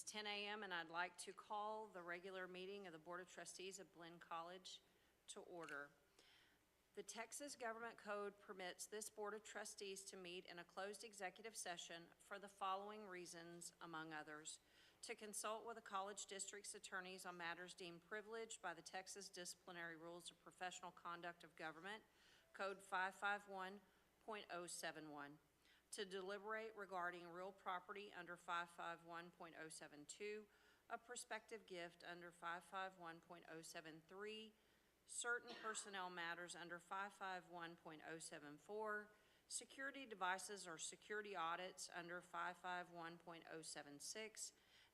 It's 10 a.m. and I'd like to call the regular meeting of the Board of Trustees of Blinn College to order. The Texas Government Code permits this Board of Trustees to meet in a closed executive session for the following reasons, among others: to consult with the college district's attorneys on matters deemed privileged by the Texas Disciplinary Rules of Professional Conduct of Government, Code 551.071, to deliberate regarding real property under 551.072, a prospective gift under 551.073, certain personnel matters under 551.074, security devices or security audits under 551.076,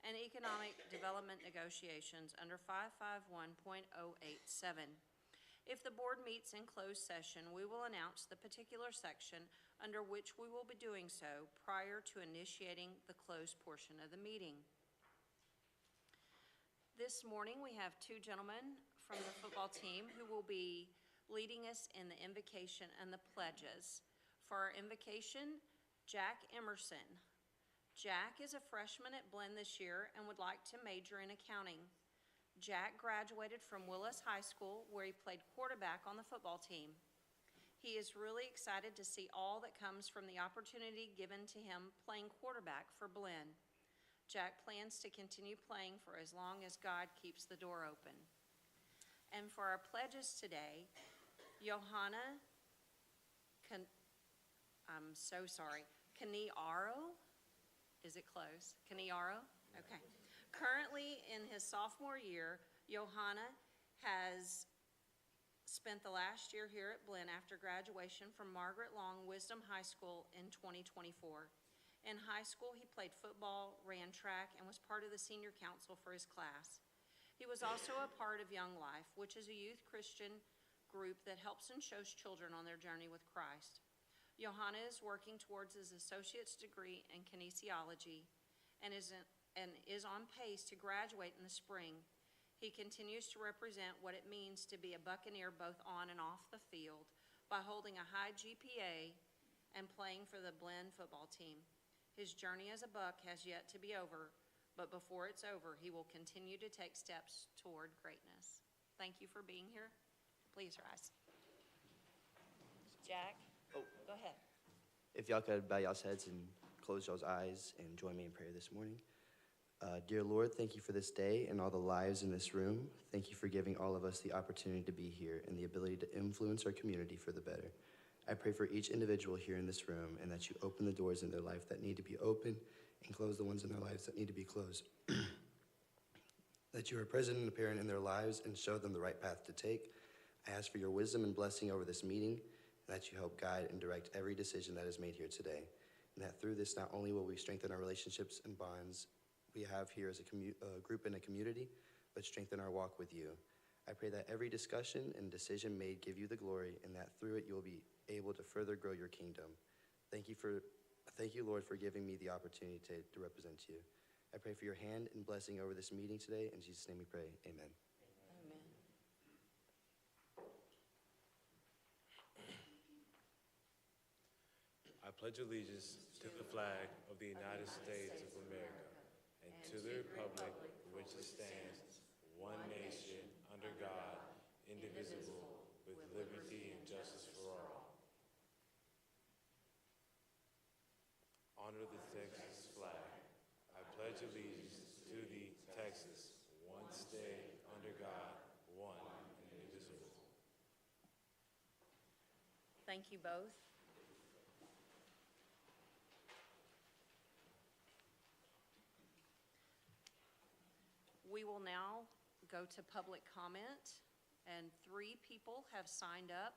and economic development negotiations under 551.087. If the board meets in closed session, we will announce the particular section under which we will be doing so prior to initiating the closed portion of the meeting. This morning, we have two gentlemen from the football team who will be leading us in the invocation and the pledges. For our invocation, Jack Emerson. Jack is a freshman at Blinn this year and would like to major in accounting. Jack graduated from Willis High School, where he played quarterback on the football team. He is really excited to see all that comes from the opportunity given to him playing quarterback for Blinn. Jack plans to continue playing for as long as God keeps the door open. And for our pledges today, Johanna, Caniaro, is it close? Caniaro? Okay. Currently in his sophomore year, Johanna has spent the last year here at Blinn after graduation from Margaret Long Wisdom High School in 2024. In high school, he played football, ran track, and was part of the senior council for his class. He was also a part of Young Life, which is a youth Christian group that helps and shows children on their journey with Christ. Johanna is working towards his associate's degree in kinesiology and is on pace to graduate in the spring. He continues to represent what it means to be a Buccaneer both on and off the field by holding a high GPA and playing for the Blinn football team. His journey as a Buck has yet to be over, but before it's over, he will continue to take steps toward greatness. Thank you for being here. Please rise. Jack, go ahead. If y'all could bow y'all's heads and close y'all's eyes and join me in prayer this morning. Dear Lord, thank you for this day and all the lives in this room. Thank you for giving all of us the opportunity to be here and the ability to influence our community for the better. I pray for each individual here in this room and that you open the doors in their life that need to be open and close the ones in their lives that need to be closed. That you are present and apparent in their lives and show them the right path to take. I ask for your wisdom and blessing over this meeting, and that you help guide and direct every decision that is made here today. And that through this, not only will we strengthen our relationships and bonds we have here as a group and a community, but strengthen our walk with you. I pray that every discussion and decision made give you the glory, and that through it you will be able to further grow your kingdom. Thank you, Lord, for giving me the opportunity to represent you. I pray for your hand and blessing over this meeting today. In Jesus' name we pray, amen. Amen. I pledge allegiance to the flag of the United States of America and to the republic for which it stands, one nation, under God, indivisible, with liberty and justice for all. Honor the Texas flag. I pledge allegiance to the Texas, one state, under God, one and indivisible. Thank you both. We will now go to public comment, and 3 people have signed up.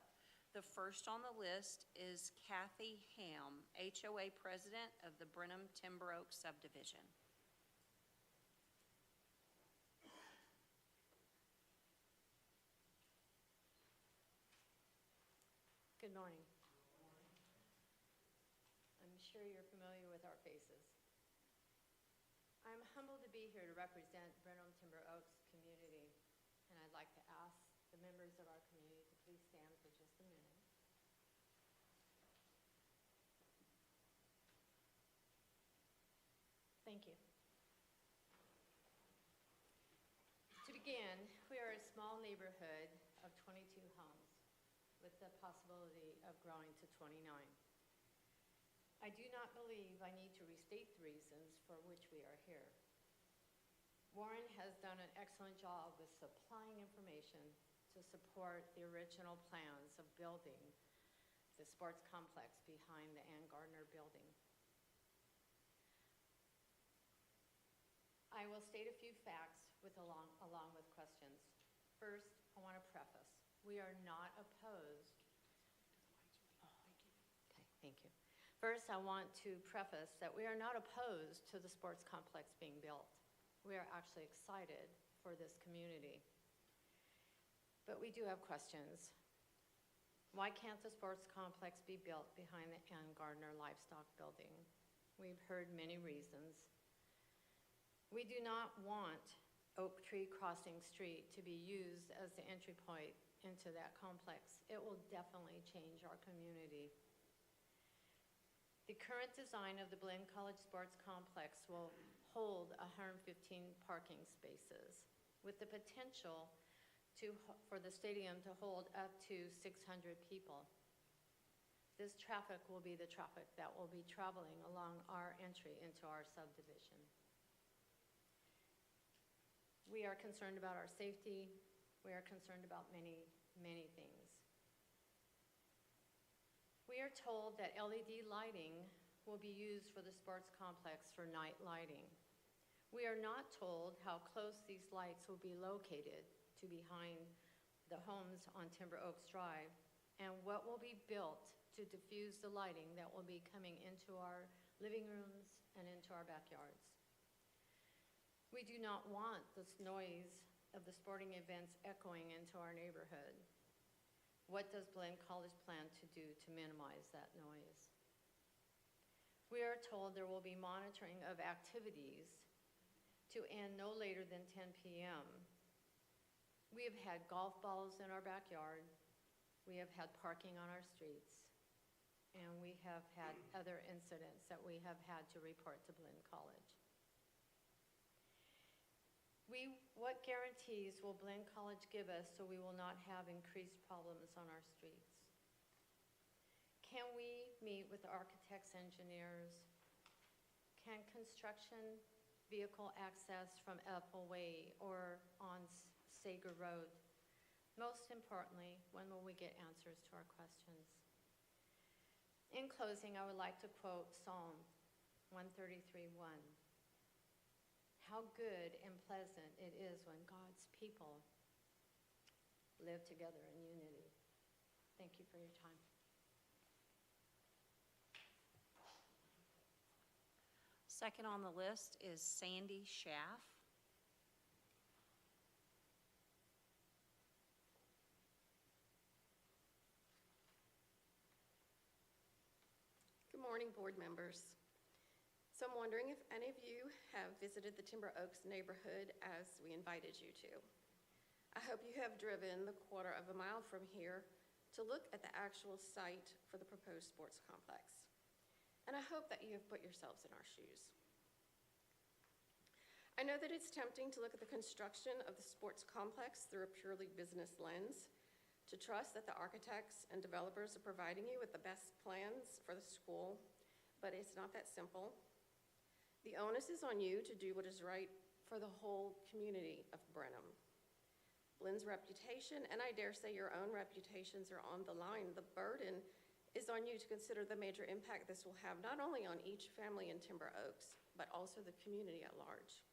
The first on the list is Kathy Ham, HOA President of the Brenham Timber Oak Subdivision. Good morning. I'm sure you're familiar with our faces. I'm humbled to be here to represent Brenham Timber Oaks community, and I'd like to ask the members of our community to please stand for just a minute. Thank you. neighborhood of 22 homes with the possibility of growing to 29. I do not believe I need to restate the reasons for which we are here. Warren has done an excellent job with supplying information to support the original plans of building the sports complex behind the Ann Gardner building. I will state a few facts along with questions. First, I want to preface, we are not opposed. Okay, thank you. First, I want to preface that we are not opposed to the sports complex being built. We are actually excited for this community. But we do have questions. Why can't the sports complex be built behind the Ann Gardner Livestock Building? We've heard many reasons. We do not want Oak Tree Crossing Street to be used as the entry point into that complex. It will definitely change our community. The current design of the Blinn College Sports Complex will hold 115 parking spaces with the potential for the stadium to hold up to 600 people. This traffic will be the traffic that will be traveling along our entry into our subdivision. We are concerned about our safety. We are concerned about many, many things. We are told that LED lighting will be used for the sports complex for night lighting. We are not told how close these lights will be located to behind the homes on Timber Oaks Drive and what will be built to diffuse the lighting that will be coming into our living rooms and into our backyards. We do not want this noise of the sporting events echoing into our neighborhood. What does Blinn College plan to do to minimize that noise? We are told there will be monitoring of activities to end no later than 10 p.m. We have had golf balls in our backyard. We have had parking on our streets. And we have had other incidents that we have had to report to Blinn College. What guarantees will Blinn College give us so we will not have increased problems on our streets? Can we meet with architects, engineers? Can construction vehicle access from Ethel Way or on Sager Road? Most importantly, when will we get answers to our questions? In closing, I would like to quote Psalm 133:1. How good and pleasant it is when God's people live together in unity. Thank you for your time. Second on the list is Sandy Schaff. Good morning, board members. So I'm wondering if any of you have visited the Timber Oaks neighborhood as we invited you to. I hope you have driven the 1/4 mile from here to look at the actual site for the proposed sports complex. And I hope that you have put yourselves in our shoes. I know that it's tempting to look at the construction of the sports complex through a purely business lens, to trust that the architects and developers are providing you with the best plans for the school, but it's not that simple. The onus is on you to do what is right for the whole community of Brenham. Blinn's reputation, and I dare say your own reputations, are on the line. The burden is on you to consider the major impact this will have, not only on each family in Timber Oaks, but also the community at large.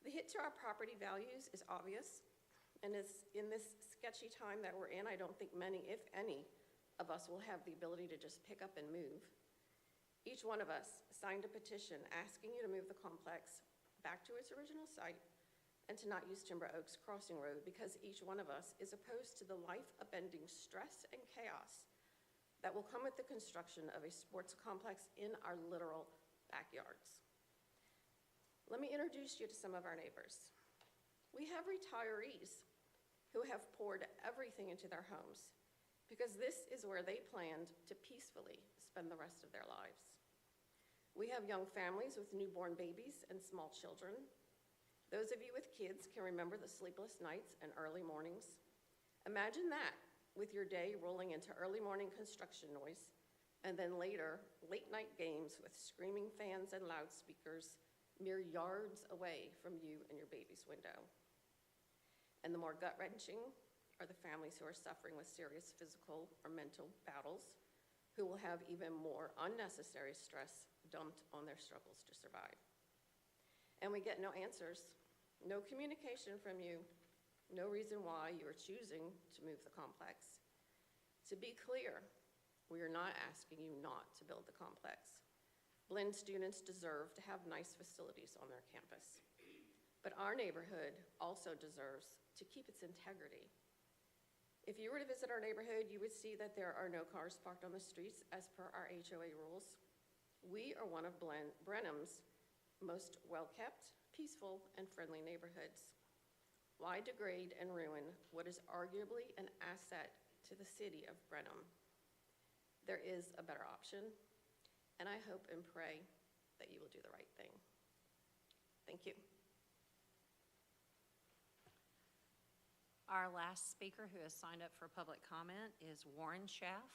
The hit to our property values is obvious, and in this sketchy time that we're in, I don't think many, if any, of us will have the ability to just pick up and move. Each one of us signed a petition asking you to move the complex back to its original site and to not use Timber Oaks Crossing Road, because each one of us is opposed to the life-upending stress and chaos that will come with the construction of a sports complex in our literal backyards. Let me introduce you to some of our neighbors. We have retirees who have poured everything into their homes because this is where they planned to peacefully spend the rest of their lives. We have young families with newborn babies and small children. Those of you with kids can remember the sleepless nights and early mornings. Imagine that, with your day rolling into early morning construction noise, and then later, late-night games with screaming fans and loudspeakers mere yards away from you and your baby's window. And the more gut-wrenching are the families who are suffering with serious physical or mental battles, who will have even more unnecessary stress dumped on their struggles to survive. And we get no answers, no communication from you, no reason why you are choosing to move the complex. To be clear, we are not asking you not to build the complex. Blinn students deserve to have nice facilities on their campus. But our neighborhood also deserves to keep its integrity. If you were to visit our neighborhood, you would see that there are no cars parked on the streets as per our HOA rules. We are one of Brenham's most well-kept, peaceful, and friendly neighborhoods. Why degrade and ruin what is arguably an asset to the city of Brenham? There is a better option, and I hope and pray that you will do the right thing. Thank you. Our last speaker who has signed up for public comment is Warren Schaff.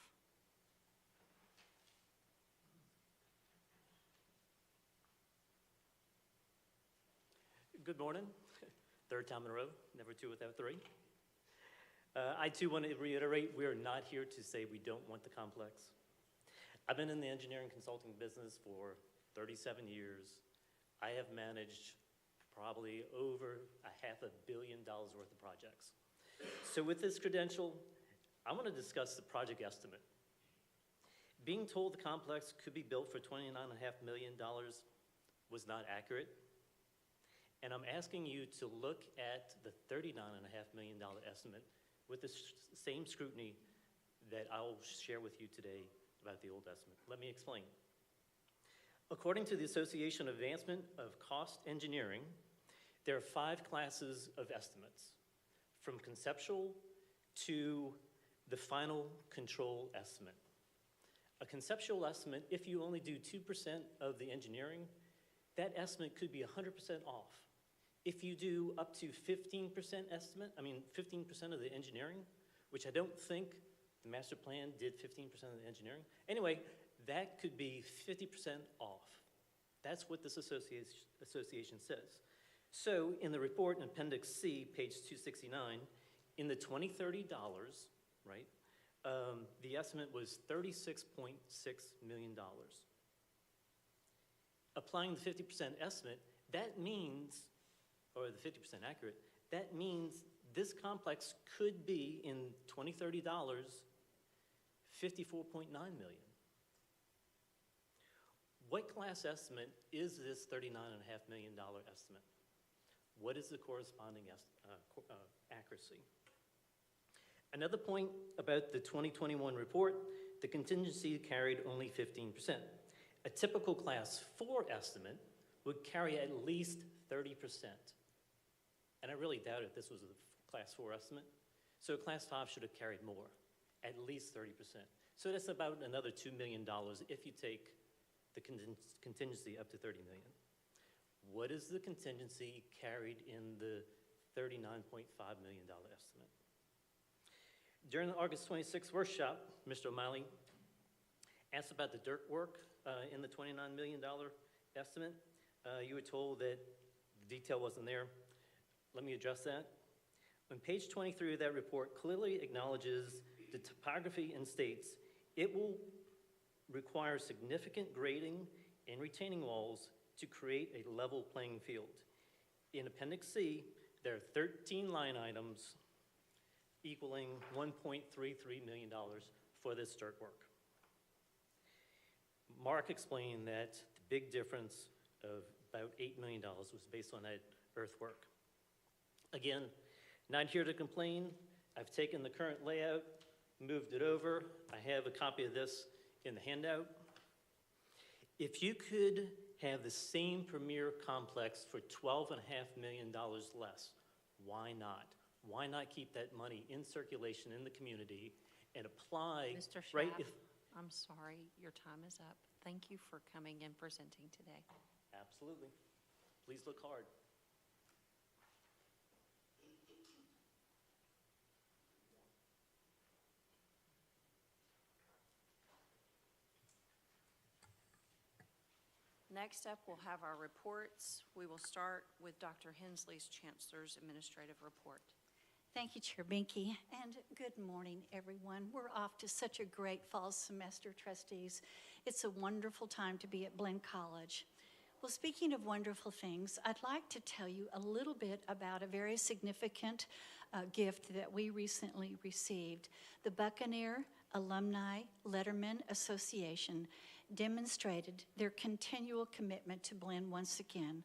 Good morning. Third time in a row, never two without three. I too want to reiterate, we are not here to say we don't want the complex. I've been in the engineering consulting business for 37 years. I have managed probably over $500 million worth of projects. So with this credential, I want to discuss the project estimate. Being told the complex could be built for $29.5 million was not accurate. And I'm asking you to look at the $39.5 million estimate with the same scrutiny that I'll share with you today about the old estimate. Let me explain. According to the Association of Advancement of Cost Engineering, there are 5 classes of estimates, from conceptual to the final control estimate. A conceptual estimate, if you only do 2% of the engineering, that estimate could be 100% off. If you do up to 15% estimate, 15% of the engineering, which I don't think the master plan did 15% of the engineering. Anyway, that could be 50% off. That's what this association says. So in the report in Appendix C, page 269, in the $2030, right, the estimate was $36.6 million. Applying the 50% estimate, that means, or the 50% accurate, that means this complex could be, in $2030, $54.9 million. What class estimate is this $39.5 million estimate? What is the corresponding accuracy? Another point about the 2021 report, the contingency carried only 15%. A typical class 4 estimate would carry at least 30%. And I really doubt if this was a class 4 estimate. So class 5 should have carried more, at least 30%. So that's about another $2 million if you take the contingency up to $30 million. What is the contingency carried in the $39.5 million estimate? During the August 26th workshop, Mr. O'Malley asked about the dirt work in the $29 million estimate. You were told that the detail wasn't there. Let me address that. On page 23 of that report clearly acknowledges the topography and states it will require significant grading and retaining walls to create a level playing field. In Appendix C, there are 13 line items equaling $1.33 million for this dirt work. Mark explained that the big difference of about $8 million was based on that earthwork. Again, not here to complain. I've taken the current layout, moved it over. I have a copy of this in the handout. If you could have the same premier complex for $12.5 million less, why not? Why not keep that money in circulation in the community and apply? Mr. Schaff, right? I'm sorry, your time is up. Thank you for coming and presenting today. Absolutely. Please look hard. Next up, we'll have our reports. We will start with Dr. Hensley's Chancellor's Administrative Report. Thank you, Chair Binky, and good morning, everyone. We're off to such a great fall semester, trustees. It's a wonderful time to be at Blinn College. Well, speaking of wonderful things, I'd like to tell you a little bit about a very significant gift that we recently received. The Buccaneer Alumni Letterman Association demonstrated their continual commitment to Blinn once again.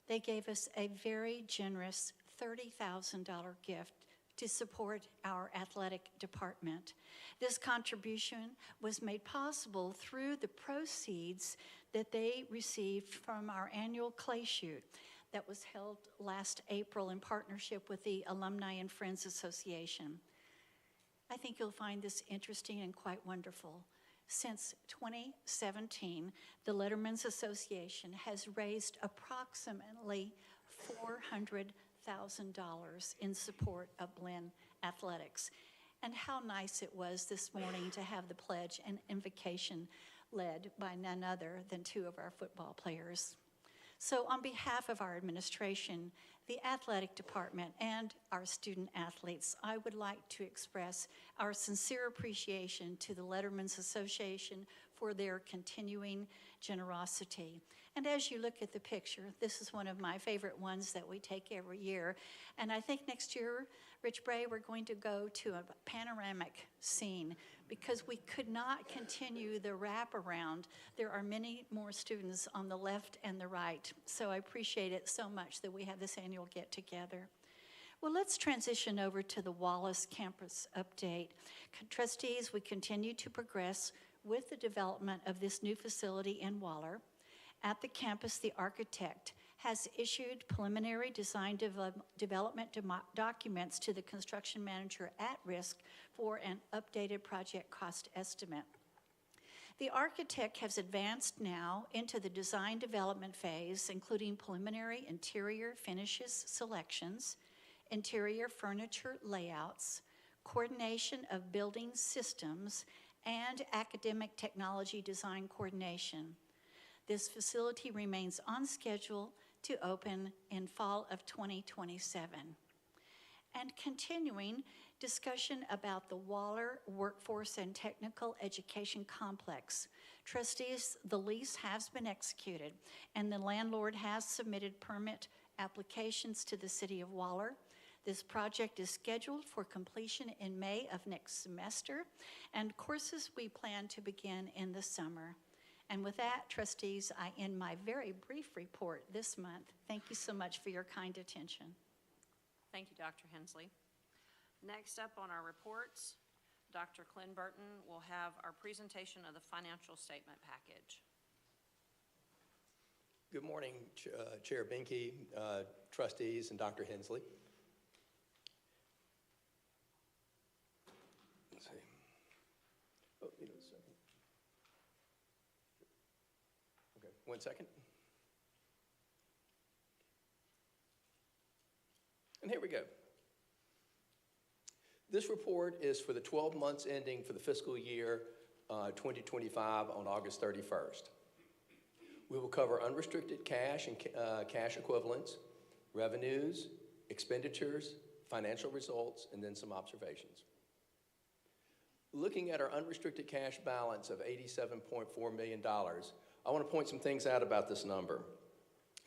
They gave us a very generous $30,000 gift to support our athletic department. This contribution was made possible through the proceeds that they received from our annual clay shoot that was held last April in partnership with the Alumni and Friends Association. I think you'll find this interesting and quite wonderful. Since 2017, the Letterman's Association has raised approximately $400,000 in support of Blinn athletics. And how nice it was this morning to have the pledge and invocation led by none other than two of our football players. So on behalf of our administration, the athletic department, and our student athletes, I would like to express our sincere appreciation to the Letterman's Association for their continuing generosity. And as you look at the picture, this is one of my favorite ones that we take every year. And I think next year, Rich Bray, we're going to go to a panoramic scene because we could not continue the wraparound. There are many more students on the left and the right. So I appreciate it so much that we have this annual get-together. Well, let's transition over to the Wallace campus update. Trustees, we continue to progress with the development of this new facility in Waller. At the campus, the architect has issued preliminary design development documents to the construction manager at risk for an updated project cost estimate. The architect has advanced now into the design development phase, including preliminary interior finishes selections, interior furniture layouts, coordination of building systems, and academic technology design coordination. This facility remains on schedule to open in fall of 2027. And continuing, discussion about the Waller Workforce and Technical Education Complex. Trustees, the lease has been executed, and the landlord has submitted permit applications to the City of Waller. This project is scheduled for completion in May of next semester, and courses we plan to begin in the summer. And with that, trustees, I end my very brief report this month. Thank you so much for your kind attention. Thank you, Dr. Hensley. Next up on our reports, Dr. Clin Burton will have our presentation of the financial statement package. Good morning, Chair Binky, trustees, and Dr. Hensley. Let's see. Oh, you know, a second. Okay, 1 second. And here we go. This report is for the 12 months ending for the fiscal year 2025 on August 31st. We will cover unrestricted cash and cash equivalents, revenues, expenditures, financial results, and then some observations. Looking at our unrestricted cash balance of $87.4 million, I want to point some things out about this number.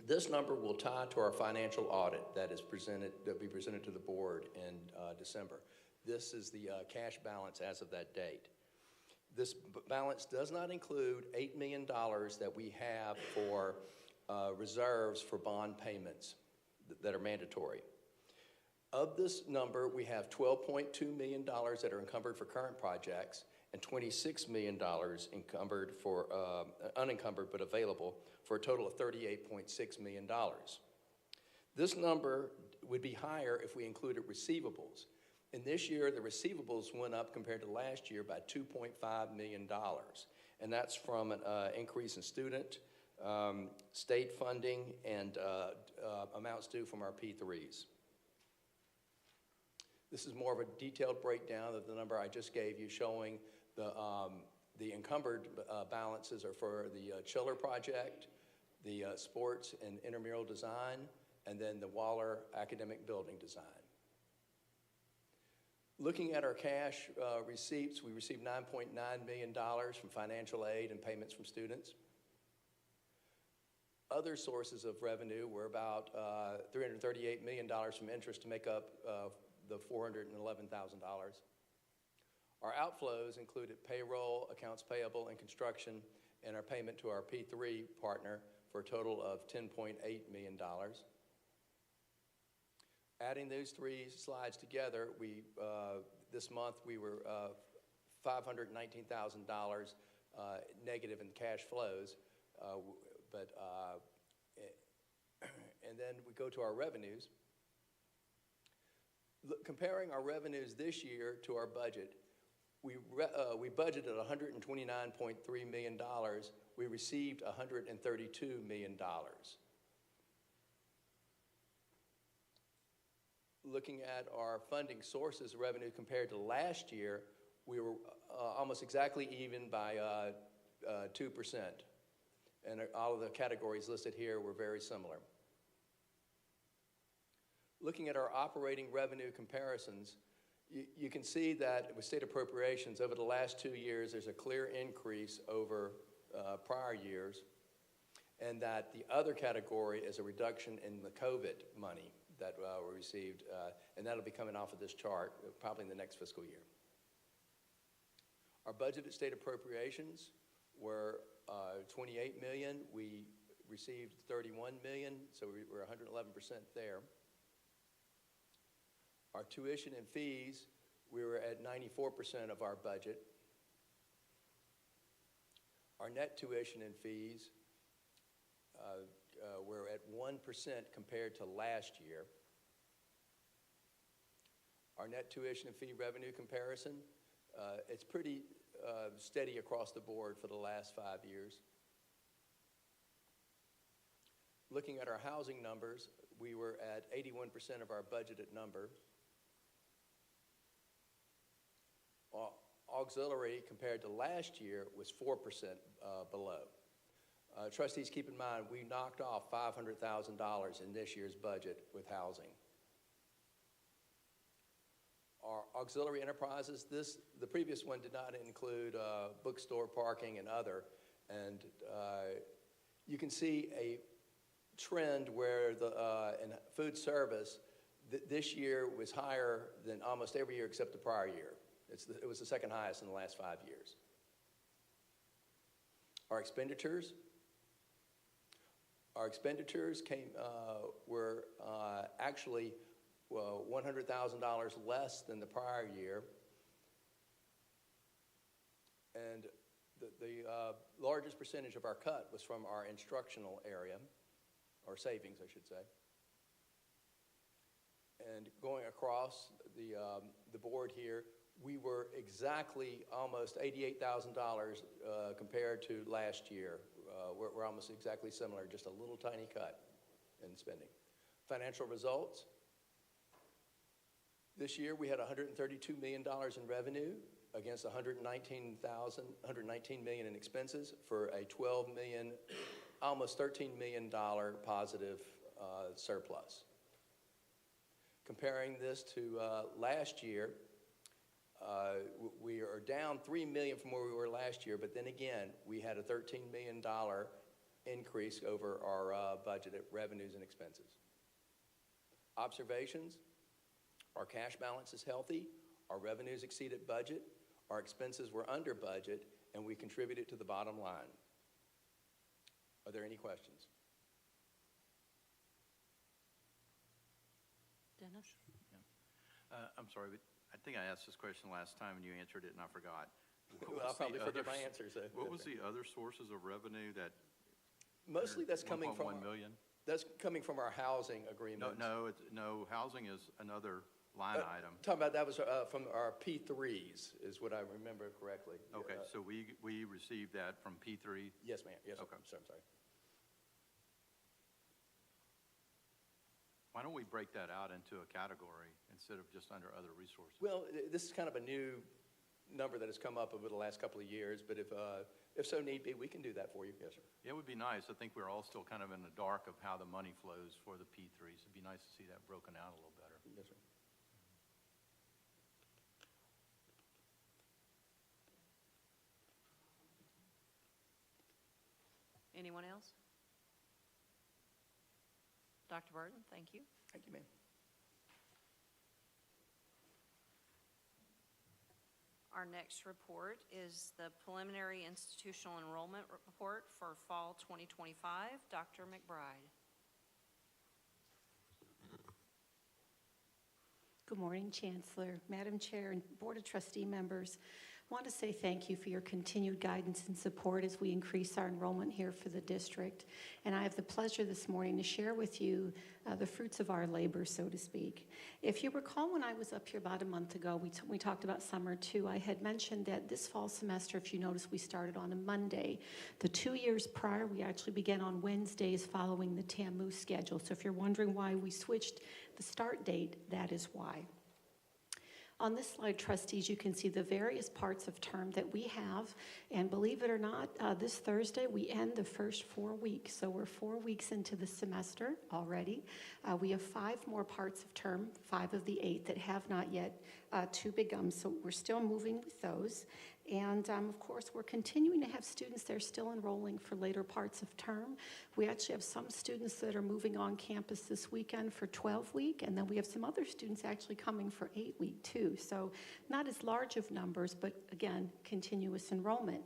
This number will tie to our financial audit that will be presented to the board in December. This is the cash balance as of that date. This balance does not include $8 million that we have for reserves for bond payments that are mandatory. Of this number, we have $12.2 million that are encumbered for current projects and $26 million encumbered for, unencumbered but available, for a total of $38.6 million. This number would be higher if we included receivables. And this year, the receivables went up compared to last year by $2.5 million. And that's from an increase in student, state funding, and amounts due from our P3s. This is more of a detailed breakdown of the number I just gave you, showing the encumbered balances are for the chiller project, the sports and intramural design, and then the Waller academic building design. Looking at our cash receipts, we received $9.9 million from financial aid and payments from students. Other sources of revenue were about $338 million from interest to make up the $411,000. Our outflows included payroll, accounts payable, and construction, and our payment to our P3 partner for a total of $10.8 million. Adding those three slides together, this month we were $519,000 negative in cash flows, and then we go to our revenues. Comparing our revenues this year to our budget, we budgeted $129.3 million. We received $132 million. Looking at our funding sources of revenue compared to last year, we were almost exactly even by 2%. And all of the categories listed here were very similar. Looking at our operating revenue comparisons, you can see that with state appropriations over the last 2 years, there's a clear increase over prior years, and that the other category is a reduction in the COVID money that we received, and that'll be coming off of this chart probably in the next fiscal year. Our budgeted state appropriations were $28 million. We received $31 million, so we were 111% there. Our tuition and fees, we were at 94% of our budget. Our net tuition and fees were at 1% compared to last year. Our net tuition and fee revenue comparison, it's pretty steady across the board for the last 5 years. Looking at our housing numbers, we were at 81% of our budgeted number. Auxiliary compared to last year was 4% below. Trustees, keep in mind, we knocked off $500,000 in this year's budget with housing. Our auxiliary enterprises, the previous one did not include bookstore, parking, and other. And you can see a trend where in food service, this year was higher than almost every year except the prior year. It was the second highest in the last 5 years. Our expenditures were actually $100,000 less than the prior year. And the largest percentage of our cut was from our instructional area, or savings, I should say. And going across the board here, we were exactly almost $88,000 compared to last year. We're almost exactly similar, just a little tiny cut in spending. Financial results. This year we had $132 million in revenue against $119 million in expenses for a $12 million, almost $13 million positive surplus. Comparing this to last year, we are down $3 million from where we were last year, but then again, we had a $13 million increase over our budgeted revenues and expenses. Observations, our cash balance is healthy, our revenues exceeded budget, our expenses were under budget, and we contributed to the bottom line. Are there any questions? Dennis? I'm sorry, but I think I asked this question last time and you answered it and I forgot. Well, I'll probably forget my answer. So. What was the other sources of revenue that? Mostly that's coming from 1.1 million? That's coming from our housing agreement. No, housing is another line item. Talking about that was from our P3s, is what I remember correctly. Okay, so we received that from P3? Yes, ma'am. Yes, okay. Sir, I'm sorry. Why don't we break that out into a category instead of just under other resources? Well, this is kind of a new number that has come up over the last couple of years, but if so need be, we can do that for you. Yes, sir. It would be nice. I think we're all still kind of in the dark of how the money flows for the P3s. It'd be nice to see that broken out a little better. Yes, sir. Anyone else? Dr. Burton, thank you. Thank you, ma'am. Our next report is the preliminary institutional enrollment report for fall 2025. Dr. McBride. Good morning, Chancellor, Madam Chair, and Board of Trustee members. I want to say thank you for your continued guidance and support as we increase our enrollment here for the district. And I have the pleasure this morning to share with you the fruits of our labor, so to speak. If you recall, when I was up here about a month ago, we talked about summer too. I had mentioned that this fall semester, if you notice, we started on a Monday. The 2 years prior, we actually began on Wednesdays following the TAMU schedule. So if you're wondering why we switched the start date, that is why. On this slide, trustees, you can see the various parts of term that we have, and believe it or not, this Thursday we end the first 4 weeks, so we're 4 weeks into the semester already. We have 5 more parts of term, 5 of the 8 that have not yet to begun, so we're still moving with those. And of course, we're continuing to have students that are still enrolling for later parts of term. We actually have some students that are moving on campus this weekend for 12-week, and then we have some other students actually coming for 8-week too. So not as large of numbers, but again, continuous enrollment.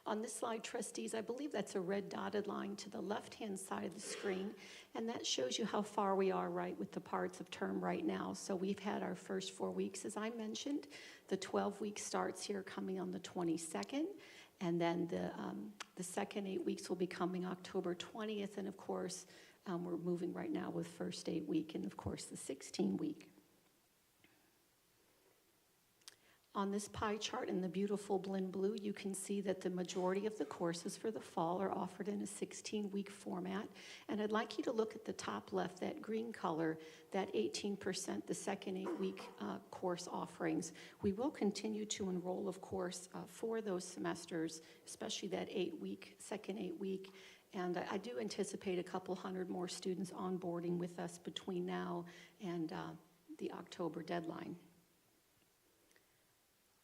On this slide, trustees, I believe that's a red dotted line to the left-hand side of the screen, and that shows you how far we are right with the parts of term right now. So we've had our first 4 weeks, as I mentioned. The 12-week starts here coming on the 22nd, and then the second 8 weeks will be coming October 20th, and of course, we're moving right now with first 8 week and of course the 16-week. On this pie chart in the beautiful Blinn blue, you can see that the majority of the courses for the fall are offered in a 16-week format. And I'd like you to look at the top left, that green color, that 18%, the second 8-week course offerings. We will continue to enroll, of course, for those semesters, especially that second 8 week. And I do anticipate a couple hundred more students onboarding with us between now and the October deadline.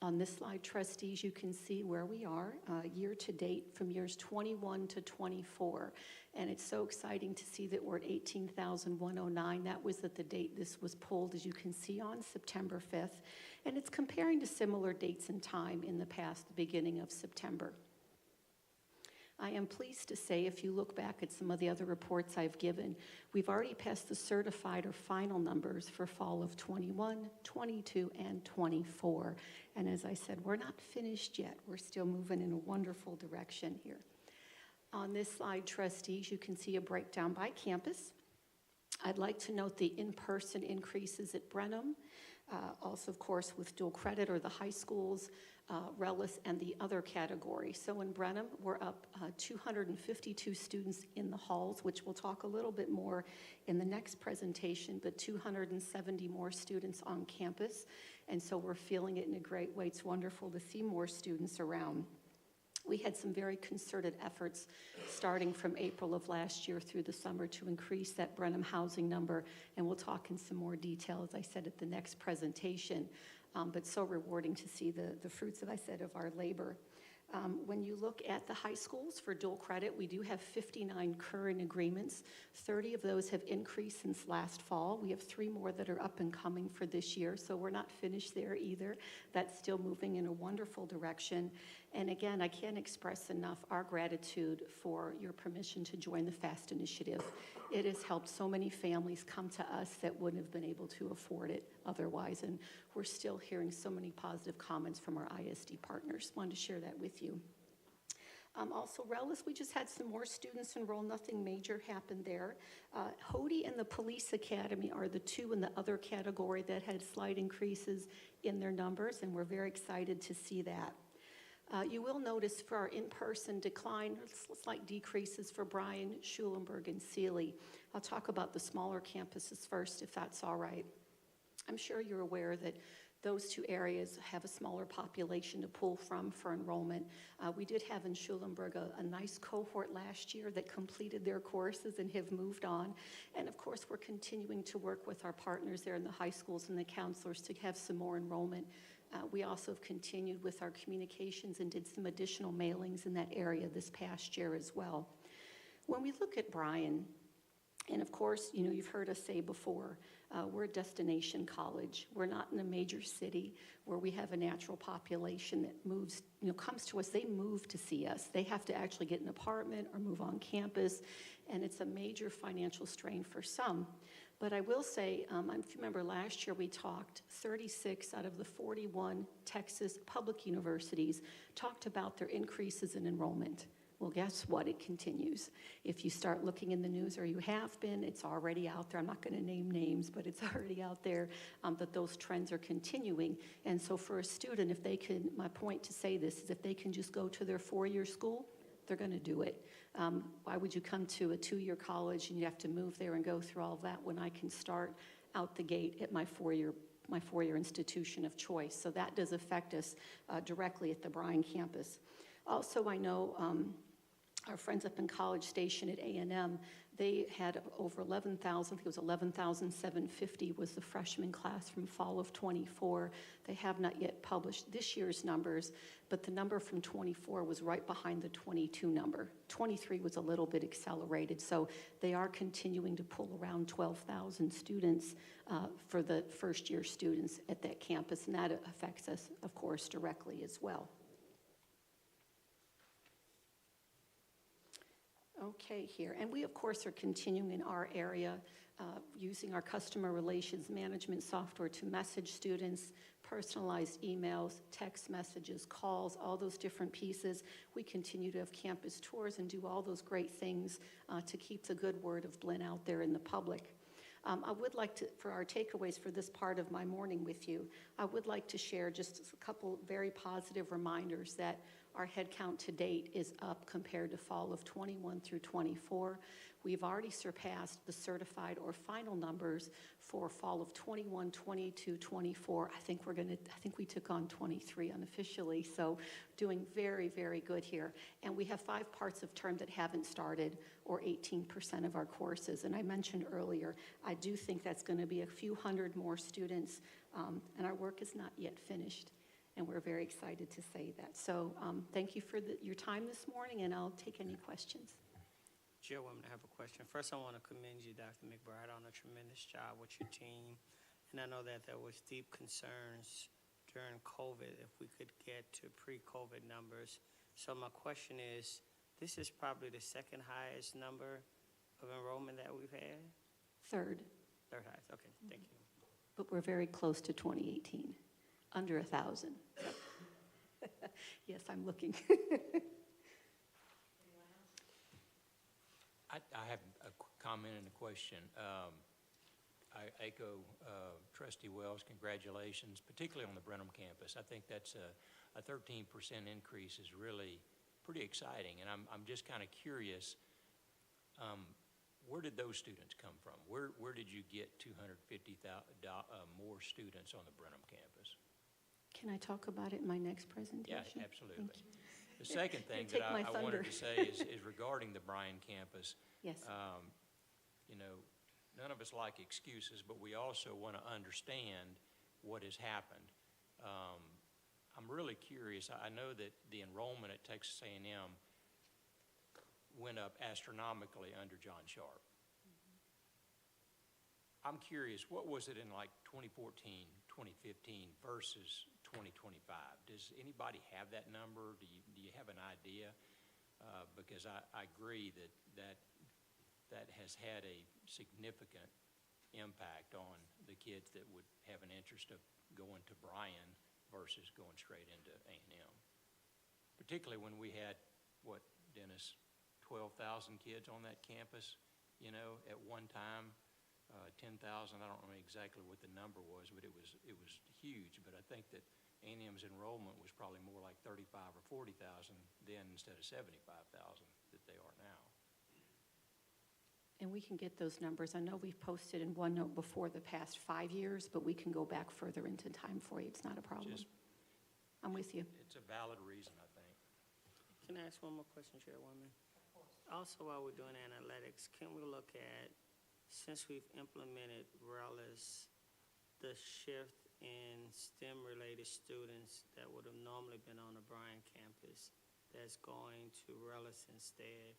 On this slide, trustees, you can see where we are year to date from years 21 to 24. And it's so exciting to see that we're at 18,109. That was at the date this was pulled, as you can see, on September 5th. And it's comparing to similar dates in time in the past, the beginning of September. I am pleased to say, if you look back at some of the other reports I've given, we've already passed the certified or final numbers for fall of 21, 22, and 24. And as I said, we're not finished yet. We're still moving in a wonderful direction here. On this slide, trustees, you can see a breakdown by campus. I'd like to note the in-person increases at Brenham, also, of course, with dual credit or the high schools, Rellis, and the other category. So in Brenham, we're up 252 students in the halls, which we'll talk a little bit more in the next presentation, but 270 more students on campus. And so we're feeling it in a great way. It's wonderful to see more students around. We had some very concerted efforts starting from April of last year through the summer to increase that Brenham housing number, and we'll talk in some more detail, as I said, at the next presentation. But so rewarding to see the fruits, as I said, of our labor. When you look at the high schools for dual credit, we do have 59 current agreements. 30 of those have increased since last fall. We have 3 more that are up and coming for this year, so we're not finished there either. That's still moving in a wonderful direction. And again, I can't express enough our gratitude for your permission to join the FAST initiative. It has helped so many families come to us that wouldn't have been able to afford it otherwise, and we're still hearing so many positive comments from our ISD partners. Wanted to share that with you. Also, Rellis, we just had some more students enroll. Nothing major happened there. Hody and the Police Academy are the 2 in the other category that had slight increases in their numbers, and we're very excited to see that. You will notice for our in-person decline, slight decreases for Bryan, Schulenburg, and Sealy. I'll talk about the smaller campuses first, if that's all right. I'm sure you're aware that those two areas have a smaller population to pull from for enrollment. We did have in Schulenburg a nice cohort last year that completed their courses and have moved on. And of course, we're continuing to work with our partners there in the high schools and the counselors to have some more enrollment. We also have continued with our communications and did some additional mailings in that area this past year as well. When we look at Bryan, and of course, you know, you've heard us say before, we're a destination college. We're not in a major city where we have a natural population that moves, you know, comes to us. They move to see us. They have to actually get an apartment or move on campus, and it's a major financial strain for some. But I will say, if you remember last year we talked, 36 out of the 41 Texas public universities talked about their increases in enrollment. Well, guess what? It continues. If you start looking in the news, or you have been, it's already out there. I'm not going to name names, but it's already out there that those trends are continuing. And so for a student, if they can, my point to say this is if they can just go to their four-year school, they're going to do it. Why would you come to a two-year college and you have to move there and go through all of that when I can start out the gate at my four-year institution of choice? So that does affect us directly at the Bryan campus. Also, I know our friends up in College Station at A&M, they had over 11,000, I think it was 11,750 was the freshman class from fall of 24. They have not yet published this year's numbers, but the number from 24 was right behind the 22 number. 23 was a little bit accelerated, so they are continuing to pull around 12,000 students for the first-year students at that campus, and that affects us, of course, directly as well. Okay, here, and we of course are continuing in our area using our customer relations management software to message students, personalized emails, text messages, calls, all those different pieces. We continue to have campus tours and do all those great things to keep the good word of Blinn out there in the public. I would like to, for our takeaways for this part of my morning with you, I would like to share just a couple very positive reminders that our head count to date is up compared to fall of 21 through 24. We've already surpassed the certified or final numbers for fall of 21, 22, 24. I think we took on 23 unofficially, so doing very, very good here. And we have 5 parts of term that haven't started, or 18% of our courses. And I mentioned earlier, I do think that's going to be a few hundred more students, and our work is not yet finished. And we're very excited to say that. So thank you for your time this morning, and I'll take any questions. Chairwoman, I have a question. First, I want to commend you, Dr. McBride, on a tremendous job with your team. And I know that there was deep concerns during COVID if we could get to pre-COVID numbers. So my question is, this is probably the second highest number of enrollment that we've had? Third. Third highest, okay, thank you. But we're very close to 2018, under 1,000. Yes, I'm looking. I have a comment and a question. I echo Trustee Wells' congratulations, particularly on the Brenham campus. I think that's a 13% increase is really pretty exciting, and I'm just kind of curious, where did those students come from? Where did you get 250,000 more students on the Brenham campus? Can I talk about it in my next presentation? Yeah, absolutely. Thank you. The second thing that I wanted to say is regarding the Bryan campus. Yes. You know, none of us like excuses, but we also want to understand what has happened. I'm really curious. I know that the enrollment at Texas A&M went up astronomically under John Sharp. I'm curious, what was it in like 2014, 2015 versus 2025? Does anybody have that number? Do you have an idea? Because I agree that has had a significant impact on the kids that would have an interest of going to Bryan versus going straight into A&M. Particularly when we had, what, Dennis, 12,000 kids on that campus, you know, at one time. 10,000, I don't know exactly what the number was, but it was huge. But I think that A&M's enrollment was probably more like 35 or 40,000 then instead of 75,000 that they are now. And we can get those numbers. I know we've posted in OneNote before the past 5 years, but we can go back further into time for you. It's not a problem. Just- I'm with you. It's a valid reason, I think. Can I ask one more question, Chairwoman? Also, while we're doing analytics, can we look at, since we've implemented RELIS, the shift in STEM-related students that would have normally been on the Bryan campus that's going to RELIS instead?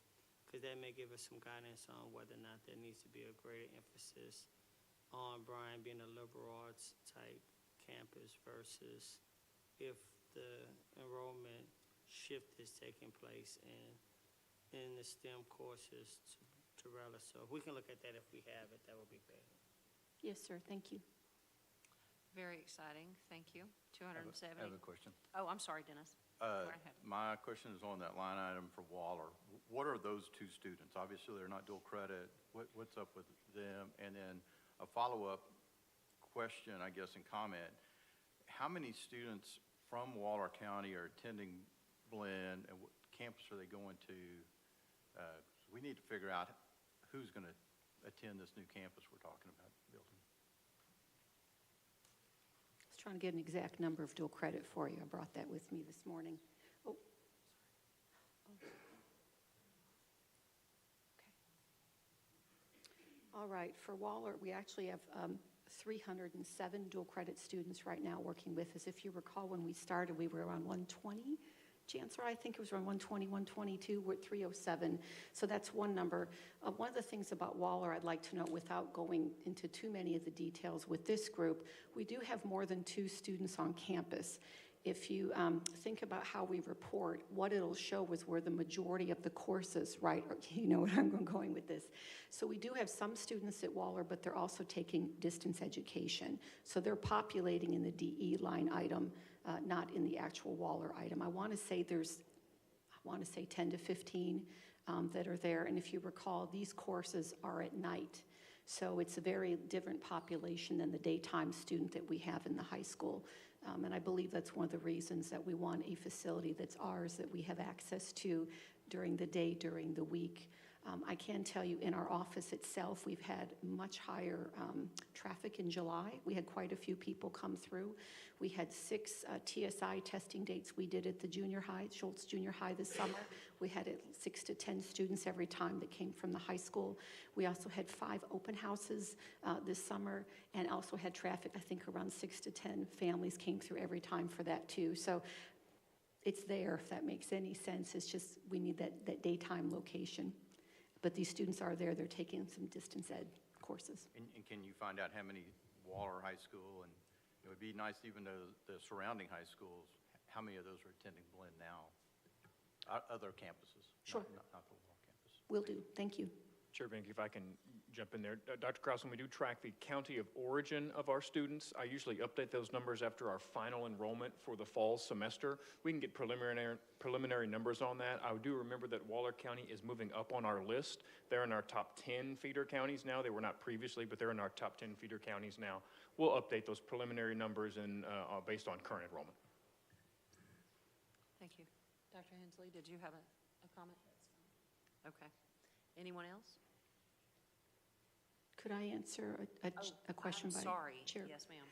Because that may give us some guidance on whether or not there needs to be a greater emphasis on Bryan being a liberal arts type campus versus if the enrollment shift is taking place in the STEM courses to RELIS. So if we can look at that if we have it, that would be great. Yes, sir. Thank you. Very exciting, thank you. I 270. have a question. Oh, I'm sorry, Dennis. Go ahead. My question is on that line item for Waller. What are those two students? Obviously, they're not dual credit. What's up with them? And then a follow-up question, I guess, and comment. How many students from Waller County are attending Blinn, and what campus are they going to? We need to figure out who's going to attend this new campus we're talking about building. I was trying to get an exact number of dual credit for you. I brought that with me this morning. Oh. Okay. All right, for Waller, we actually have 307 dual credit students right now working with us. If you recall, when we started, we were around 120. Chancellor, I think it was around 120, 122. We're at 307. So that's one number. One of the things about Waller I'd like to note, without going into too many of the details with this group, we do have more than 2 students on campus. If you think about how we report, what it'll show is where the majority of the courses, right? You know where I'm going with this. So we do have some students at Waller, but they're also taking distance education. So they're populating in the DE line item, not in the actual Waller item. I want to say 10 to 15 that are there. And if you recall, these courses are at night. So it's a very different population than the daytime student that we have in the high school. And I believe that's one of the reasons that we want a facility that's ours, that we have access to during the day, during the week. I can tell you in our office itself, we've had much higher traffic in July. We had quite a few people come through. We had 6 TSI testing dates we did at the junior high, Schultz Junior High this summer. We had 6 to 10 students every time that came from the high school. We also had 5 open houses this summer, and also had traffic, I think around 6 to 10 families came through every time for that too. So it's there, if that makes any sense. It's just we need that daytime location. But these students are there. They're taking some distance ed courses. And can you find out how many Waller High School, and it would be nice even though the surrounding high schools, how many of those are attending Blinn now? Other campuses? Sure. Not the Waller campus. Will do. Thank you. Chair Benke, if I can jump in there. Dr. Krause, when we do track the county of origin of our students, I usually update those numbers after our final enrollment for the fall semester. We can get preliminary numbers on that. I do remember that Waller County is moving up on our list. They're in our top 10 feeder counties now. They were not previously, but they're in our top 10 feeder counties now. We'll update those preliminary numbers and based on current enrollment. Thank you. Dr. Hensley, did you have a comment? Okay. Anyone else? Could I answer a question by sorry. Chair? Yes, ma'am.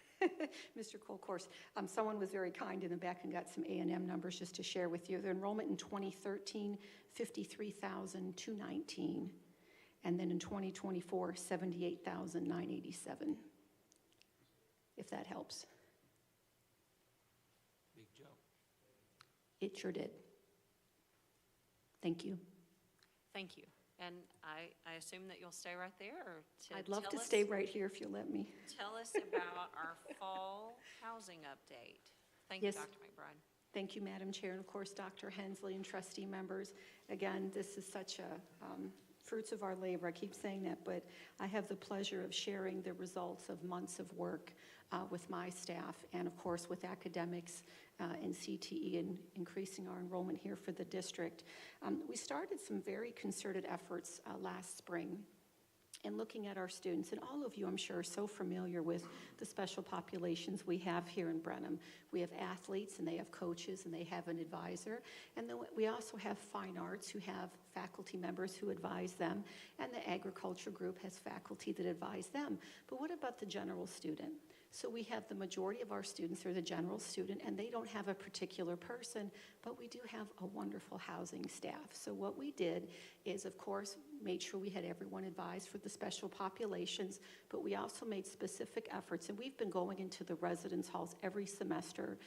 Mr. Colcourse, someone was very kind in the back and got some A&M numbers just to share with you. The enrollment in 2013, 53,219. And then in 2024, 78,987. If that helps. Big jump. It sure did. Thank you. Thank you. And I assume that you'll stay right there, or I'd love to tell us- stay right here if you'll let me. Tell us about our fall housing update. Thank you, Yes. Dr. McBride. Thank you, Madam Chair, and of course, Dr. Hensley and trustee members. Again, this is such a fruits of our labor. I keep saying that, but I have the pleasure of sharing the results of months of work with my staff and, of course, with academics and CTE and increasing our enrollment here for the district. We started some very concerted efforts last spring. and looking at our students, and all of you, I'm sure, are so familiar with the special populations we have here in Brenham. We have athletes, and they have coaches, and they have an advisor. And then we also have fine arts, who have faculty members who advise them, and the agriculture group has faculty that advise them. But what about the general student? So we have the majority of our students are the general student, and they don't have a particular person, but we do have a wonderful housing staff. So what we did is, of course, made sure we had everyone advised for the special populations, but we also made specific efforts, and we've been going into the residence halls every semester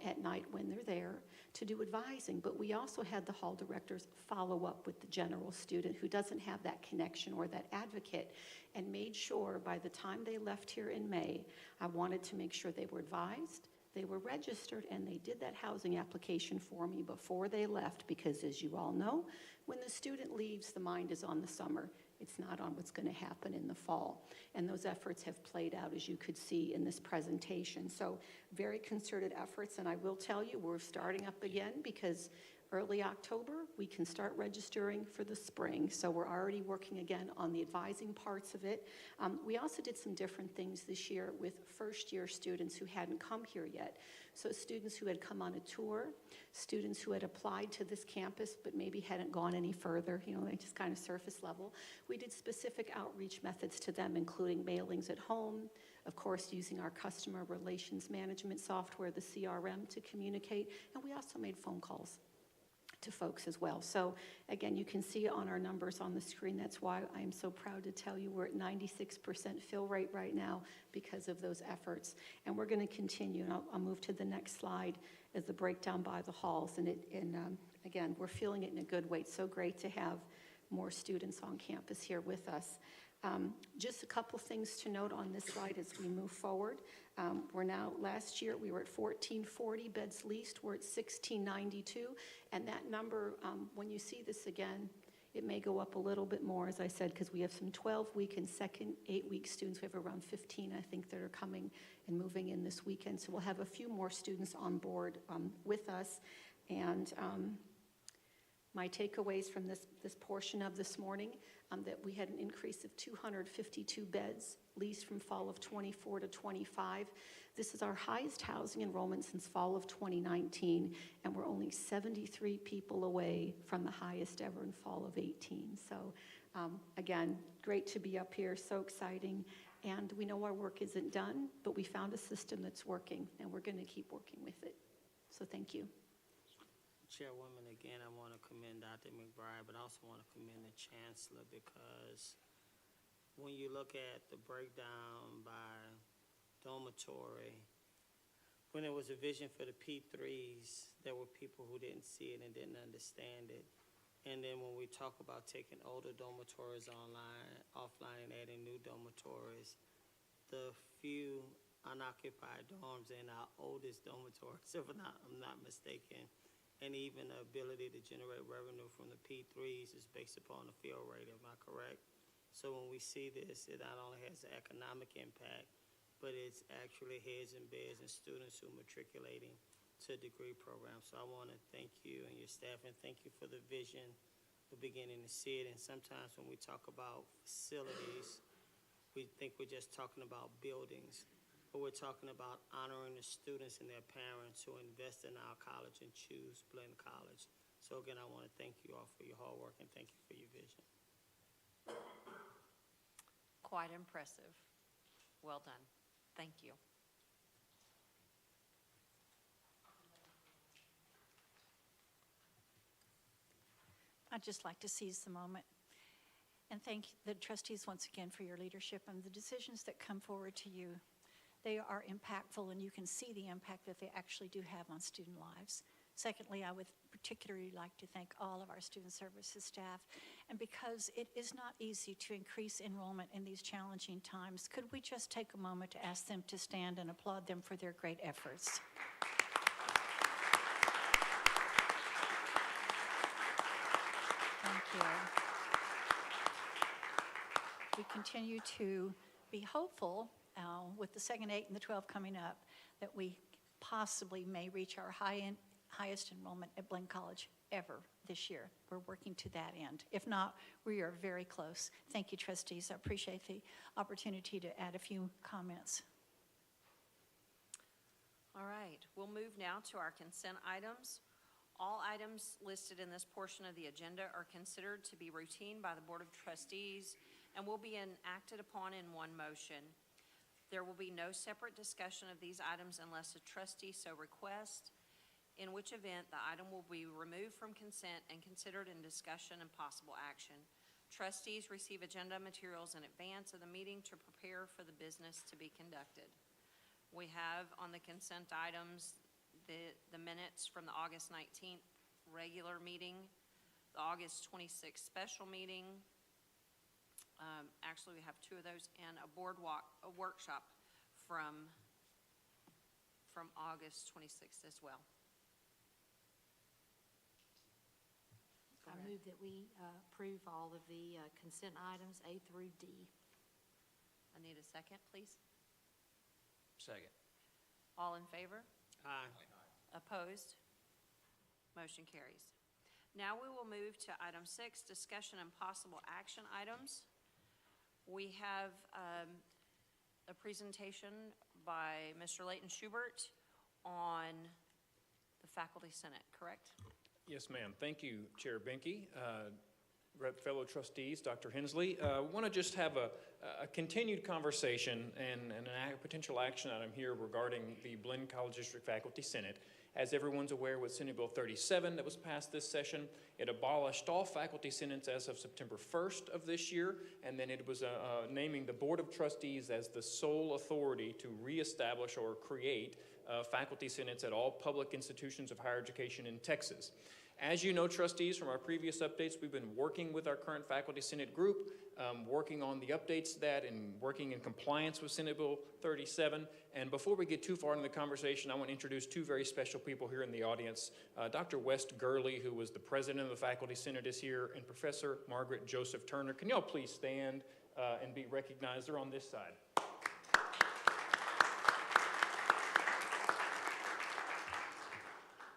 at night when they're there to do advising, but we also had the hall directors follow up with the general student who doesn't have that connection or that advocate, and made sure by the time they left here in May, I wanted to make sure they were advised, they were registered, and they did that housing application for me before they left, because as you all know, when the student leaves, the mind is on the summer. It's not on what's going to happen in the fall. And those efforts have played out, as you could see in this presentation. So very concerted efforts, and I will tell you, we're starting up again because early October, we can start registering for the spring. So we're already working again on the advising parts of it. We also did some different things this year with first-year students who hadn't come here yet. So students who had come on a tour, students who had applied to this campus but maybe hadn't gone any further, they just kind of surface level. We did specific outreach methods to them, including mailings at home, of course, using our customer relations management software, the CRM, to communicate, and we also made phone calls to folks as well. So again, you can see on our numbers on the screen. That's why I'm so proud to tell you we're at 96% fill rate right now because of those efforts. And we're going to continue, and I'll move to the next slide as the breakdown by the halls. And again, we're feeling it in a good way. It's so great to have more students on campus here with us. Just a couple things to note on this slide as we move forward. We're now, last year, we were at 1,440 beds leased. We're at 1,692. And that number, when you see this again, it may go up a little bit more, as I said, because we have some 12-week and second 8-week students. We have around 15, I think, that are coming and moving in this weekend. So we'll have a few more students on board with us. And my takeaways from this portion of this morning, that we had an increase of 252 beds leased from fall of 24 to 25. This is our highest housing enrollment since fall of 2019, and we're only 73 people away from the highest ever in fall of 18. So again, great to be up here, so exciting. And we know our work isn't done, but we found a system that's working, and we're going to keep working with it. So thank you. Chairwoman, again, I want to commend Dr. McBride, but I also want to commend the Chancellor, because when you look at the breakdown by dormitory, when there was a vision for the P3s, there were people who didn't see it and didn't understand it. And then when we talk about taking older dormitories offline and adding new dormitories, the few unoccupied dorms in our oldest dormitories, if I'm not mistaken, and even the ability to generate revenue from the P3s is based upon the fill rate, am I correct? So when we see this, it not only has an economic impact, but it's actually heads and beds and students who are matriculating to a degree program. So I want to thank you and your staff, and thank you for the vision for beginning to see it. And sometimes when we talk about facilities, we think we're just talking about buildings. But we're talking about honoring the students and their parents who invest in our college and choose Blinn College. So again, I want to thank you all for your hard work and thank you for your vision. Quite impressive. Well done. Thank you. I'd just like to seize the moment and thank the trustees once again for your leadership and the decisions that come forward to you. They are impactful, and you can see the impact that they actually do have on student lives. Secondly, I would particularly like to thank all of our student services staff. And because it is not easy to increase enrollment in these challenging times, could we just take a moment to ask them to stand and applaud them for their great efforts? Thank you. We continue to be hopeful with the second 8 and the 12 coming up, that we possibly may reach our highest enrollment at Blinn College ever this year. We're working to that end. If not, we are very close. Thank you, trustees. I appreciate the opportunity to add a few comments. All right, we'll move now to our consent items. All items listed in this portion of the agenda are considered to be routine by the Board of Trustees and will be enacted upon in one motion. There will be no separate discussion of these items unless a trustee so requests, in which event the item will be removed from consent and considered in discussion and possible action. Trustees receive agenda materials in advance of the meeting to prepare for the business to be conducted. We have on the consent items the minutes from the August 19th regular meeting, the August 26th special meeting. Actually, we have two of those, and a workshop from August 26th as well. I move that we approve all of the consent items A through D. I need a second, please. Second. All in favor? Aye. Opposed? Motion carries. Now we will move to item 6, discussion and possible action items. We have a presentation by Mr. Leighton Schubert on the Faculty Senate, correct? Yes, ma'am. Thank you, Chair Benke. Fellow trustees, Dr. Hensley, want to just have a continued conversation and a potential action item here regarding the Blinn College District Faculty Senate. As everyone's aware, with Senate Bill 37 that was passed this session, it abolished all faculty senates as of September 1st of this year, and then it was naming the Board of Trustees as the sole authority to reestablish or create faculty senates at all public institutions of higher education in Texas. As you know, trustees, from our previous updates, we've been working with our current faculty senate group, working on the updates to that and working in compliance with Senate Bill 37. And before we get too far into the conversation, I want to introduce two very special people here in the audience. Dr. West Gurley, who was the president of the faculty senate, is here, and Professor Margaret Joseph Turner. Can y'all please stand and be recognized? They're on this side.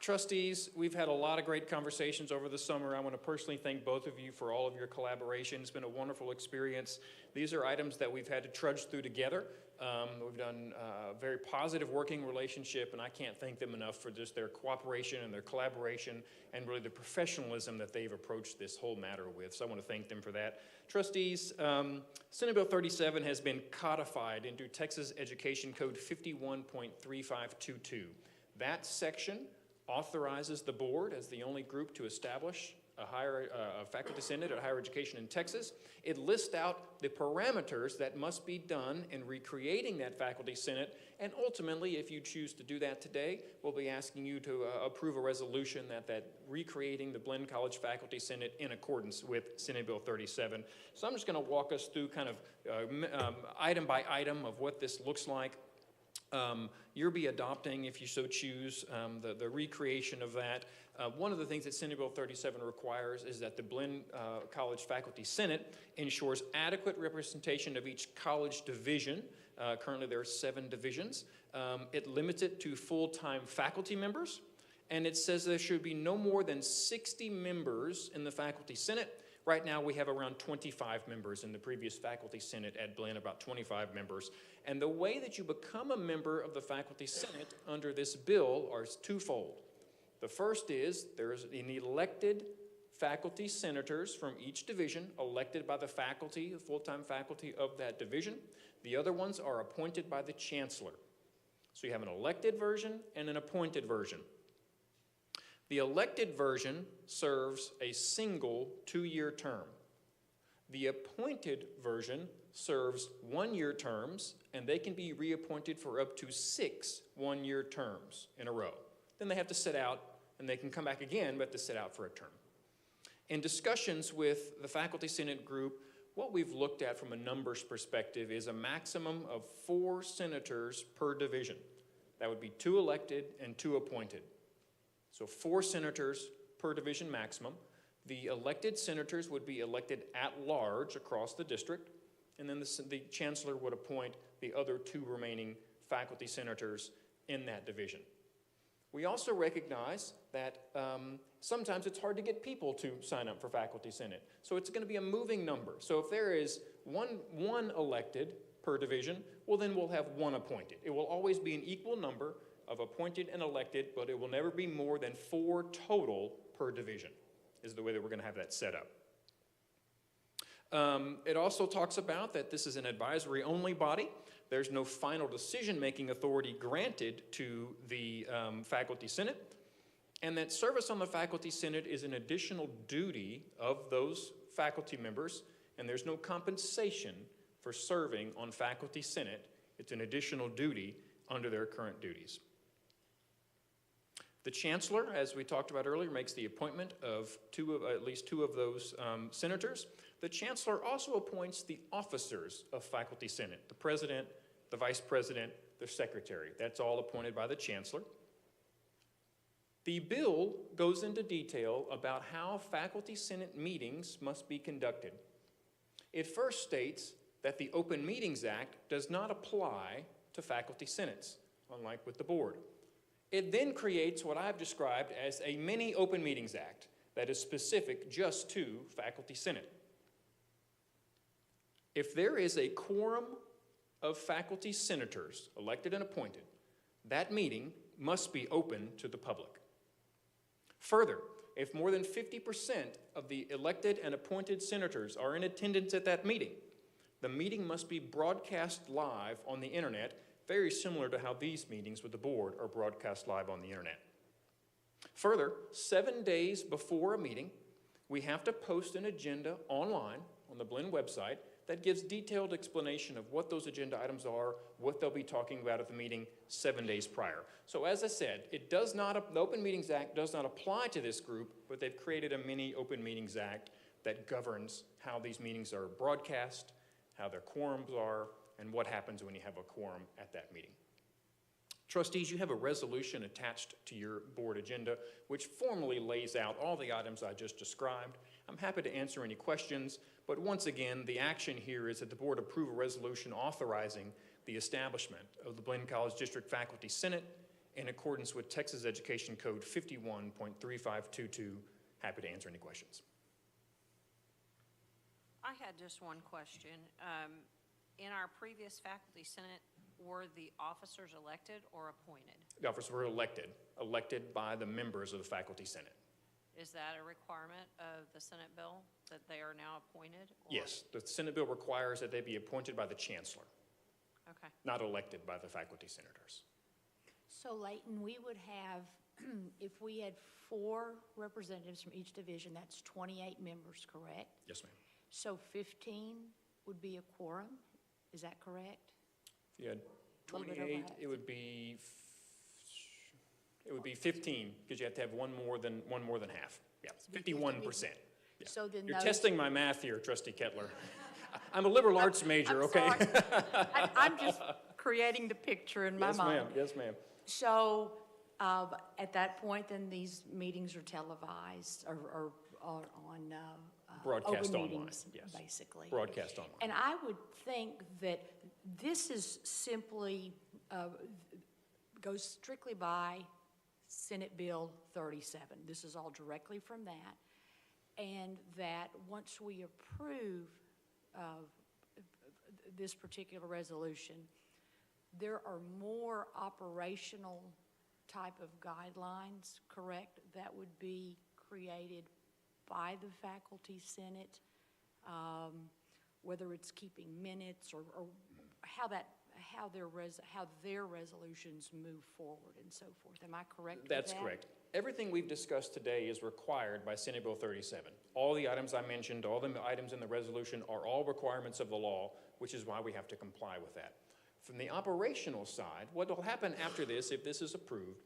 Trustees, we've had a lot of great conversations over the summer. I want to personally thank both of you for all of your collaboration. It's been a wonderful experience. These are items that we've had to trudge through together. We've done a very positive working relationship, and I can't thank them enough for just their cooperation and their collaboration and really the professionalism that they've approached this whole matter with. So I want to thank them for that. Trustees, Senate Bill 37 has been codified into Texas Education Code 51.3522. That section authorizes the board as the only group to establish a faculty senate at higher education in Texas. It lists out the parameters that must be done in recreating that faculty senate, and ultimately, if you choose to do that today, we'll be asking you to approve a resolution that recreating the Blinn College Faculty Senate in accordance with Senate Bill 37. So I'm just going to walk us through kind of item by item of what this looks like. You'll be adopting, if you so choose, the recreation of that. One of the things that Senate Bill 37 requires is that the Blinn College Faculty Senate ensures adequate representation of each college division. Currently there are 7 divisions. It limits it to full-time faculty members, and it says there should be no more than 60 members in the Faculty Senate. Right now, we have around 25 members in the previous Faculty Senate at Blinn, about 25 members. And the way that you become a member of the Faculty Senate under this bill is twofold. The first is there's an elected faculty senators from each division, elected by the faculty, the full-time faculty of that division. The other ones are appointed by the chancellor. So you have an elected version and an appointed version. The elected version serves a single 2-year term. The appointed version serves 1-year terms, and they can be reappointed for up to 6 1-year terms in a row. Then they have to sit out, and they can come back again, but to sit out for a term. In discussions with the Faculty Senate group, what we've looked at from a numbers perspective is a maximum of 4 senators per division. That would be 2 elected and 2 appointed. So 4 senators per division maximum. The elected senators would be elected at large across the district, and then the chancellor would appoint the other 2 remaining faculty senators in that division. We also recognize that sometimes it's hard to get people to sign up for Faculty Senate. So it's going to be a moving number. So if there is one elected per division, well, then we'll have one appointed. It will always be an equal number of appointed and elected, but it will never be more than 4 total per division, is the way that we're going to have that set up. It also talks about that this is an advisory-only body. There's no final decision-making authority granted to the Faculty Senate, and that service on the Faculty Senate is an additional duty of those faculty members, and there's no compensation for serving on Faculty Senate. It's an additional duty under their current duties. The Chancellor, as we talked about earlier, makes the appointment of at least two of those senators. The Chancellor also appoints the officers of Faculty Senate, the President, the Vice President, the Secretary. That's all appointed by the Chancellor. The bill goes into detail about how Faculty Senate meetings must be conducted. It first states that the Open Meetings Act does not apply to Faculty Senates, unlike with the Board. It then creates what I've described as a mini Open Meetings Act that is specific just to Faculty Senate. If there is a quorum of faculty senators, elected and appointed, that meeting must be open to the public. Further, if more than 50% of the elected and appointed senators are in attendance at that meeting, the meeting must be broadcast live on the internet, very similar to how these meetings with the board are broadcast live on the internet. Further, 7 days before a meeting, we have to post an agenda online on the Blinn website that gives detailed explanation of what those agenda items are, what they'll be talking about at the meeting 7 days prior. So as I said, the Open Meetings Act does not apply to this group, but they've created a mini Open Meetings Act that governs how these meetings are broadcast, how their quorums are, and what happens when you have a quorum at that meeting. Trustees, you have a resolution attached to your board agenda which formally lays out all the items I just described. I'm happy to answer any questions, but once again, the action here is that the board approve a resolution authorizing the establishment of the Blinn College District Faculty Senate in accordance with Texas Education Code 51.3522. Happy to answer any questions. I had just one question. In our previous Faculty Senate, were the officers elected or appointed? The officers were elected by the members of the Faculty Senate. Is that a requirement of the Senate bill, that they are now appointed? Or? Yes, the Senate bill requires that they be appointed by the Chancellor, Okay. not elected by the faculty senators. So Leighton, we would have, if we had 4 representatives from each division, that's 28 members, correct? Yes, ma'am. So 15 would be a quorum, is that correct? If you had A little bit 28, over half. it would be 15, because you have to have one more than half. Yeah, 51%. Yeah. So then You're those- testing my math here, Trustee Kettler. I'm a liberal arts major, I'm okay? sorry. I'm just creating the picture in my mind. Yes, ma'am. So at that point, then these meetings are televised or on Broadcast open online, meetings, yes. basically. Broadcast online. And I would think that this is simply, goes strictly by Senate Bill 37. This is all directly from that. And that once we approve this particular resolution, there are more operational type of guidelines, correct, that would be created by the Faculty Senate, whether it's keeping minutes or how their resolutions move forward and so forth. Am I correct with that? That's correct. Everything we've discussed today is required by Senate Bill 37. All the items I mentioned, all the items in the resolution are all requirements of the law, which is why we have to comply with that. From the operational side, what will happen after this, if this is approved,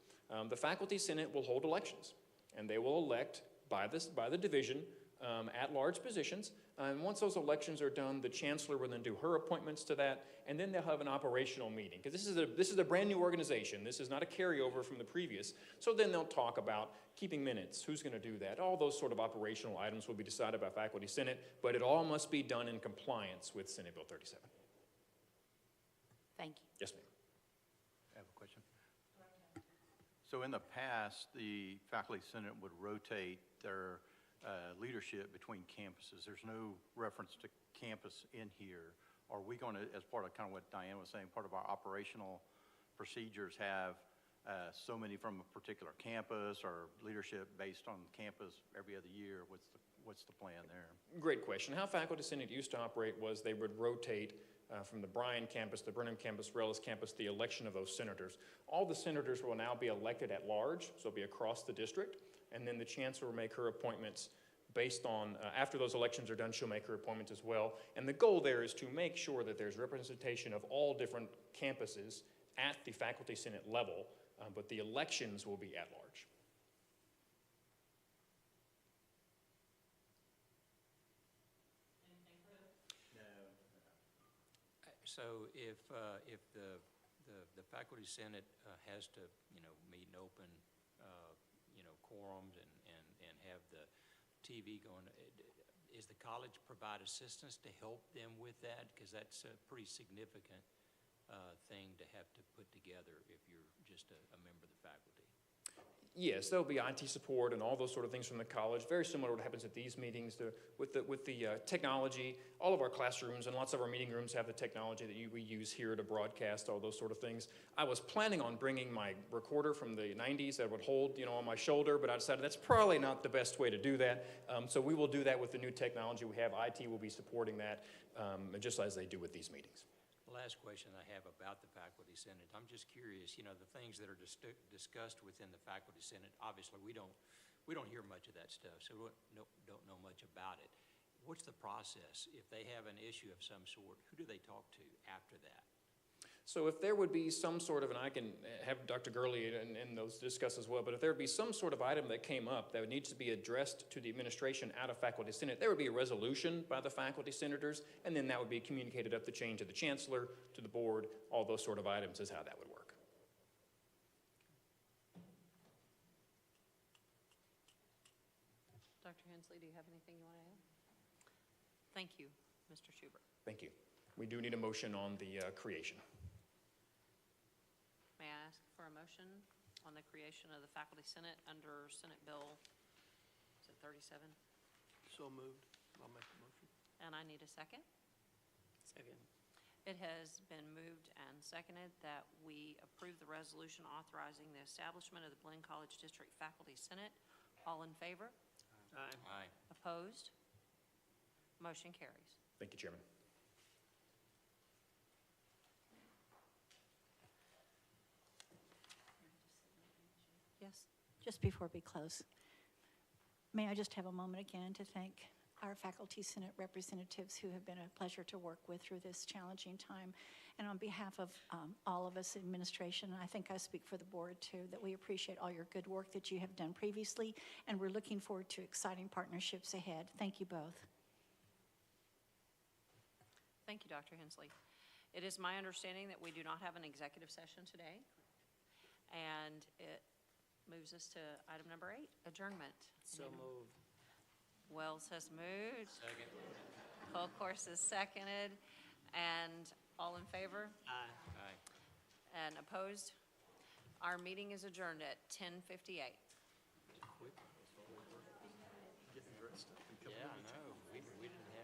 the Faculty Senate will hold elections, and they will elect by the division at-large positions. And once those elections are done, the Chancellor will then do her appointments to that, and then they'll have an operational meeting. Because this is a brand new organization. This is not a carryover from the previous. So then they'll talk about keeping minutes, who's going to do that. All those sort of operational items will be decided by Faculty Senate, but it all must be done in compliance with Senate Bill 37. Thank you. Yes, ma'am. I have a question. So in the past, the Faculty Senate would rotate their leadership between campuses. There's no reference to campus in here. Are we going to, as part of kind of what Diane was saying, part of our operational procedures, have so many from a particular campus or leadership based on campus every other year? What's the plan there? Great question. How Faculty Senate used to operate was they would rotate from the Bryan campus, the Brenham campus, Rellis campus, the election of those senators. All the senators will now be elected at large, so it'll be across the district, and then the chancellor will make her appointments based on, after those elections are done, she'll make her appointments as well. And the goal there is to make sure that there's representation of all different campuses at the Faculty Senate level, but the elections will be at large. So if the Faculty Senate has to, meet in open, quorums and have the TV going, is the college provide assistance to help them with that? Because that's a pretty significant thing to have to put together if you're just a member of the faculty. Yes, there'll be IT support and all those sort of things from the college, very similar to what happens at these meetings. With the technology, all of our classrooms and lots of our meeting rooms have the technology that we use here to broadcast all those sort of things. I was planning on bringing my recorder from the 90s that would hold, on my shoulder, but I decided that's probably not the best way to do that. So we will do that with the new technology we have. IT will be supporting that, just as they do with these meetings. The last question I have about the Faculty Senate, I'm just curious, the things that are discussed within the Faculty Senate, obviously we don't hear much of that stuff, so we don't know much about it. What's the process? If they have an issue of some sort, who do they talk to after that? So if there would be some sort of, and I can have Dr. Gurley and those discuss as well, but if there would be some sort of item that came up that needs to be addressed to the administration out of Faculty Senate, there would be a resolution by the faculty senators, and then that would be communicated up the chain to the chancellor, to the board. All those sort of items is how that would work. Dr. Hensley, do you have anything you want to add? Thank you, Mr. Schubert. Thank you. We do need a motion on the creation. May I ask for a motion on the creation of the Faculty Senate under Senate Bill, is it 37? So moved. I'll make the motion. And I need a second. Second. It has been moved and seconded that we approve the resolution authorizing the establishment of the Blinn College District Faculty Senate. All in favor? Aye. Aye. Opposed? Motion carries. Thank you, Chairman. Yes. Just before we close, may I just have a moment again to thank our Faculty Senate representatives who have been a pleasure to work with through this challenging time. And on behalf of all of us, administration, and I think I speak for the board too, that we appreciate all your good work that you have done previously, and we're looking forward to exciting partnerships ahead. Thank you both. Thank you, Dr. Hensley. It is my understanding that we do not have an executive session today, and it moves us to item number 8, adjournment. So moved. Wells has moved. Second. Colcourse is seconded. And all in favor? Aye. Aye. And opposed? Our meeting is adjourned at 10:58. Yeah, I know. We didn't have